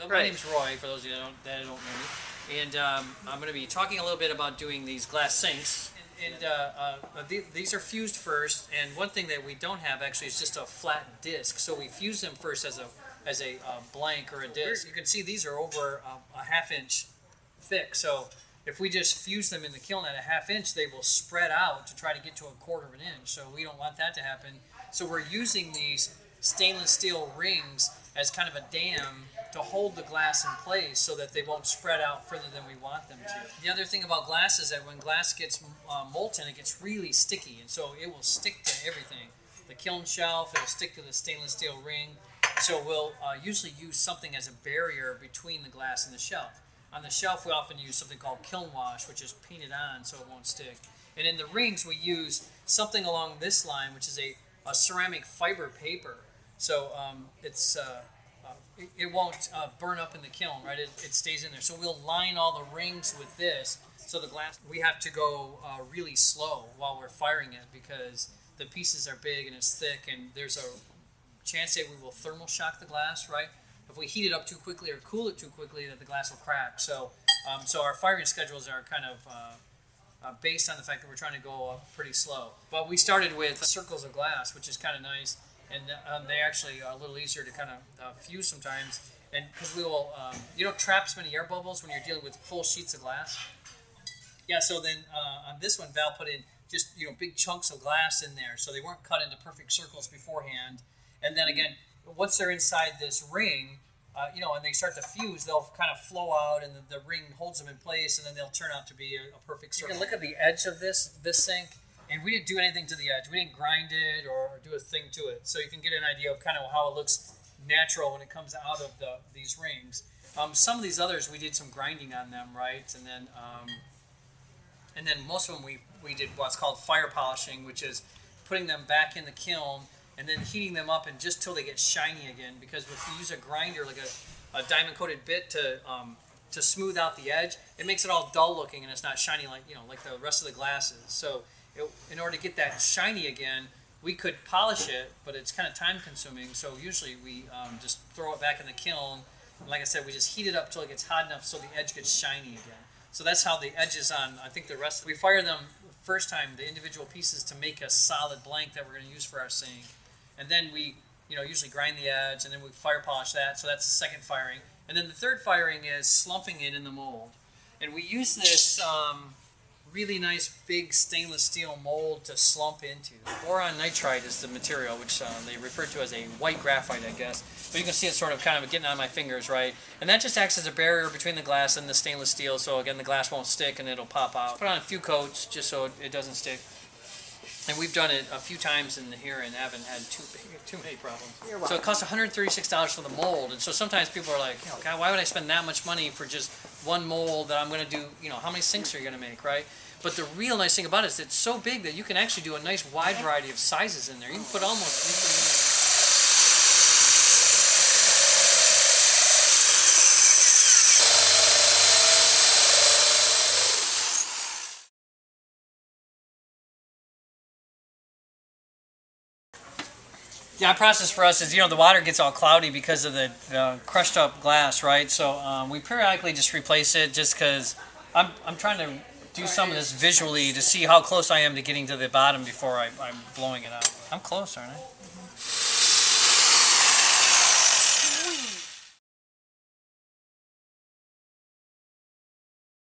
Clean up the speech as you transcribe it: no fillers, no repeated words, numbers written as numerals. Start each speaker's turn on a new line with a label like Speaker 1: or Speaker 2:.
Speaker 1: My name's Roy, for those of you that don't know me. And I'm going to be talking a little bit about doing these glass sinks. These are fused first, and one thing that we don't have actually is just a flat disc. So we fuse them first as a blank or a disc. You can see these are over a ½ inch thick. So if we just fuse them in the kiln at a ½ inch, they will spread out to try to get to a quarter of an inch. So we don't want that to happen. So we're using these stainless steel rings as kind of a dam to hold the glass in place so that they won't spread out further than we want them to. The other thing about glass is that when glass gets molten, it gets really sticky, and so it will stick to everything. The kiln shelf, it'll stick to the stainless steel ring. So we'll usually use something as a barrier between the glass and the shelf. On the shelf, we often use something called Kiln Wash, which is painted on so it won't stick. And in the rings, we use something along this line, which is a ceramic fiber paper. So it won't burn up in the kiln, right? It stays in there. So we'll line all the rings with this. So the glass, we have to go really slow while we're firing it because the pieces are big and it's thick, and there's a chance that we will thermal shock the glass, right? If we heat it up too quickly or cool it too quickly, that the glass will crack. So our firing schedules are kind of based on the fact that we're trying to go pretty slow. But we started with circles of glass, which is kind of nice. And they actually are a little easier to kind of fuse sometimes, and because we will, you don't trap as many air bubbles when you're dealing with full sheets of glass. Yeah, so then on this one, Val put in just big chunks of glass in there, so they weren't cut into perfect circles beforehand. And then again, once they're inside this ring, and they start to fuse, they'll kind of flow out, and the ring holds them in place, and then they'll turn out to be a perfect circle. You can look at the edge of this sink. And we didn't do anything to the edge. We didn't grind it or do a thing to it. So you can get an idea of kind of how it looks natural when it comes out of these rings. Some of these others, we did some grinding on them, right? And then most of them we did what's called fire polishing, which is putting them back in the kiln and then heating them up and just till they get shiny again. Because if you use a grinder, like a diamond-coated bit to smooth out the edge, it makes it all dull looking and it's not shiny like the rest of the glasses. So in order to get that shiny again, we could polish it, but it's kind of time consuming. So usually we just throw it back in the kiln. And like I said, we just heat it up till it gets hot enough so the edge gets shiny again. So that's how the edges on, I think the rest, we fire them first time, the individual pieces, to make a solid blank that we're going to use for our sink. And then we usually grind the edge, and then we fire polish that. So that's the second firing. And then the third firing is slumping it in the mold. And we use this really nice big stainless steel mold to slump into. Boron nitride is the material, which they refer to as a white graphite, I guess. But you can see it sort of kind of getting on my fingers, right? And that just acts as a barrier between the glass and the stainless steel, so again the glass won't stick and it'll pop out. Put on a few coats just so it doesn't stick. And we've done it a few times in here and haven't had too many problems. So it costs $136 for the mold, and so sometimes people are like, God, why would I spend that much money for just one mold that I'm going to do, how many sinks are you going to make, right? But the real nice thing about it is it's so big that you can actually do a nice wide variety of sizes in there. You can put almost Yeah, our process for us is, the water gets all cloudy because of the crushed up glass, right? So we periodically just replace it just because I'm trying to do some of this visually to see how close I am to getting to the bottom before I'm blowing it out. I'm close, aren't I?